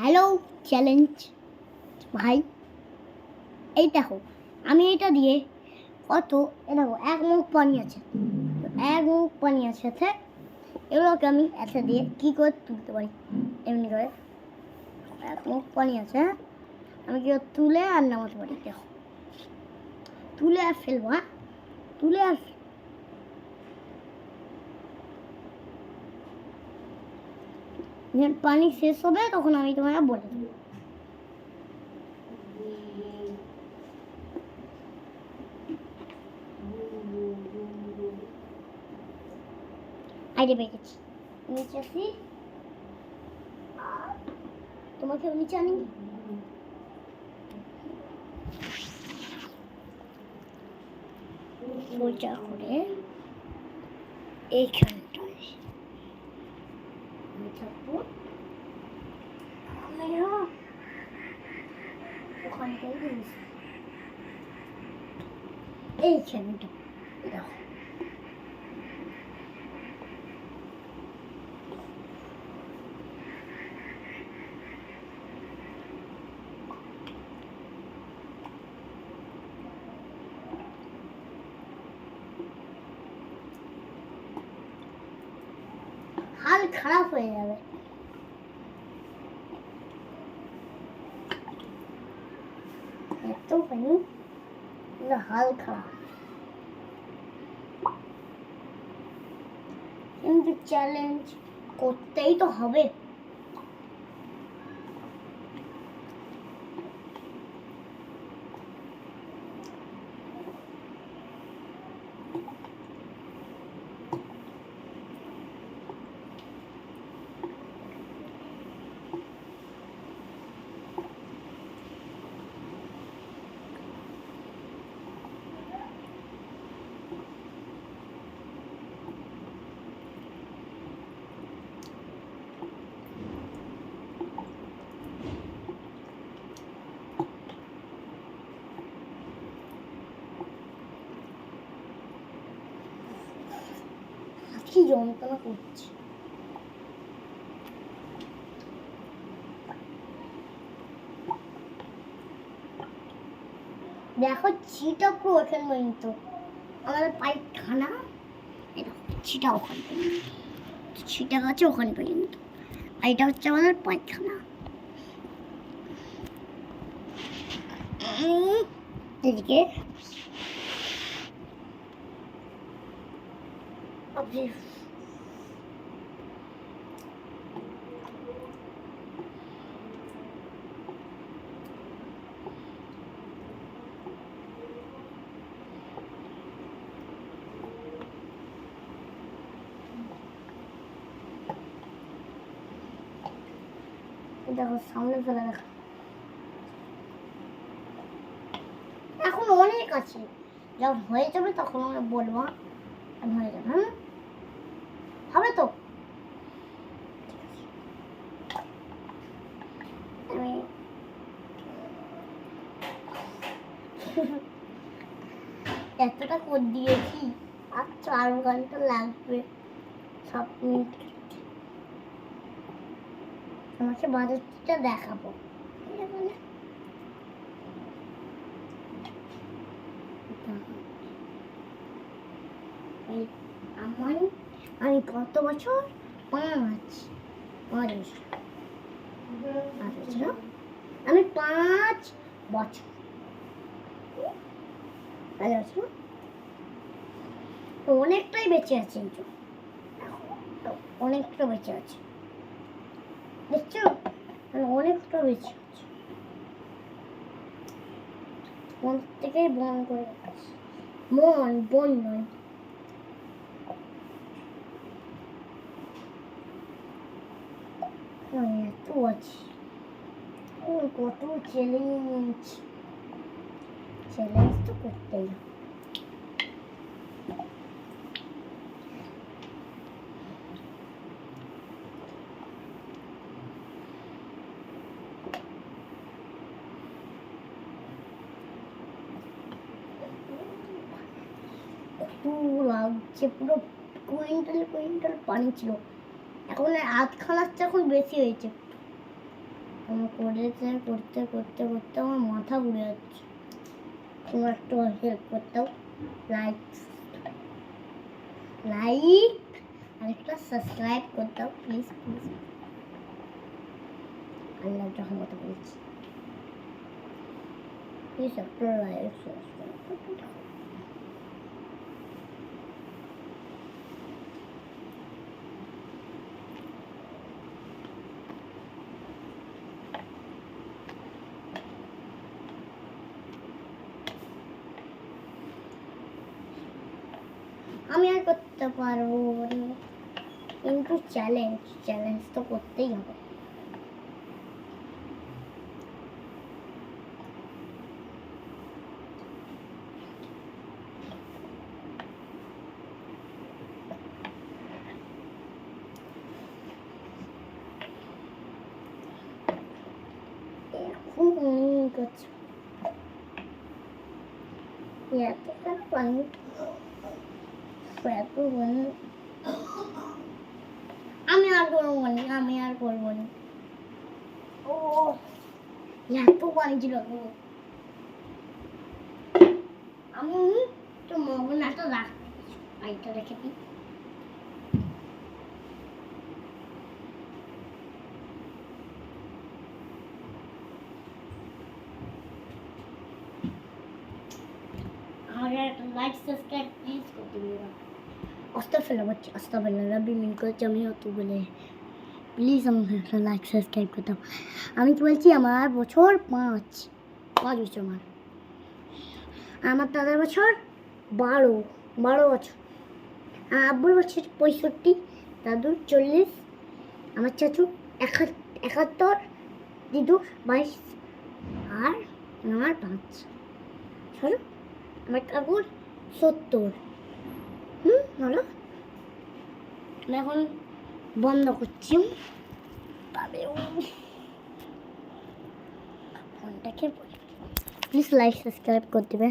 Hello challenge ভাই, এই দেখো আমি এটা দিয়ে কত দেখো এক মুখ পানি আছে, এক মুখ পানি আছে এগুলোকে আমি এতে দিয়ে কী করে তুলতে পারি। এমনি করে এক মুখ পানি আছে, আমি কি তুলে আর নামাতে পারি। দেখো তুলে আর ফেলবো, তুলে আর পানি শেষ হবে তখন আমি তোমাকে বলে দেবো। আইডিয়া পেয়ে গেছি, নিচে আসি, তোমাকে নিচে আনি। সোজা করে এইখানটায় আমি থাকবো, ওখানটাই এইখানটা দেখো হাল খারাপ হয়ে যাবে। এত পানি হাল খারাপ, কিন্তু চ্যালেঞ্জ করতেই তো হবে। কি যন্ত্রণা করছে, দেখো ছিটা পুরো ওখানে পর্যন্ত, আমাদের পায়খানা ছিটা ওখানে পর্যন্ত, ছিটা গাছে ওখানে পর্যন্ত, আর এটা হচ্ছে আমাদের পায়খানা। এদিকে দেখো সামনে ফেলে দেখা, এখন অনেক আছে, যখন হয়ে যাবে তখন আমরা বলবো হয়ে যাবে। হবে তো, আমি এতটা করে দিয়েছি আর 4 ঘন্টা লাগবে সব মিনিট। তোমাকে বাজারটা দেখাবো, আমি কত বছর 5 বছর, আমি 5 বছর অনেকটাই বেঁচে আছে, অনেকটা বেঁচে আছে, দেখছো অনেকটা বেঁচে আছে, মন থেকেই বন করে রাখছি, মন বন নয়। এত আছে, কত চ্যালেঞ্জ তো করতেই হবে। লাগছে পুরো কুইন্টাল পানি ছিল, এখন আধখানার চেয়ে এখন বেশি হয়েছে, আমার করতে আমার মাথা ঘুরে যাচ্ছে। তোমরা একটু হেল্প করতেও, লাইক আর একটা সাবস্ক্রাইব করতেও প্লিজ। আল্লাহ রহমত বলছি, প্লিজ একটা লাইক সাবস্ক্রাইব করতে দাও। আমি আর করতে পারবো কিন্তু চ্যালেঞ্জ তো করতেই হবে। খুব মনে করছে এতখানি পানি, এত পানি আমি আর করবো না। ও এত পানি ছিল, আমি তো মগনাটা পানিটা রেখে দিই। আমাকে একটা লাইক সাবস্ক্রাইব প্লিজ করতে দিও। আস্তাগফিরুল্লাহ রব্বি মিন কুল্লি জামিআ তুবু ইলাইহি। প্লিজ আমাকে একটা লাইক সাবস্ক্রাইব করতে দাও। আমি তো বলছি আমার বছর 5 বছর। আমার দাদার বছর 12 বছর। আমার আব্বুর বছর 65, দাদুর 40, আমার চাচু 71, দিদুর 22 আর আমার 5। চলো, আমার কাকুর 70। বলো, আমি এখন বন্ধ করছি। ফোনটাকে প্লিজ লাইক সাবস্ক্রাইব করে দেবে।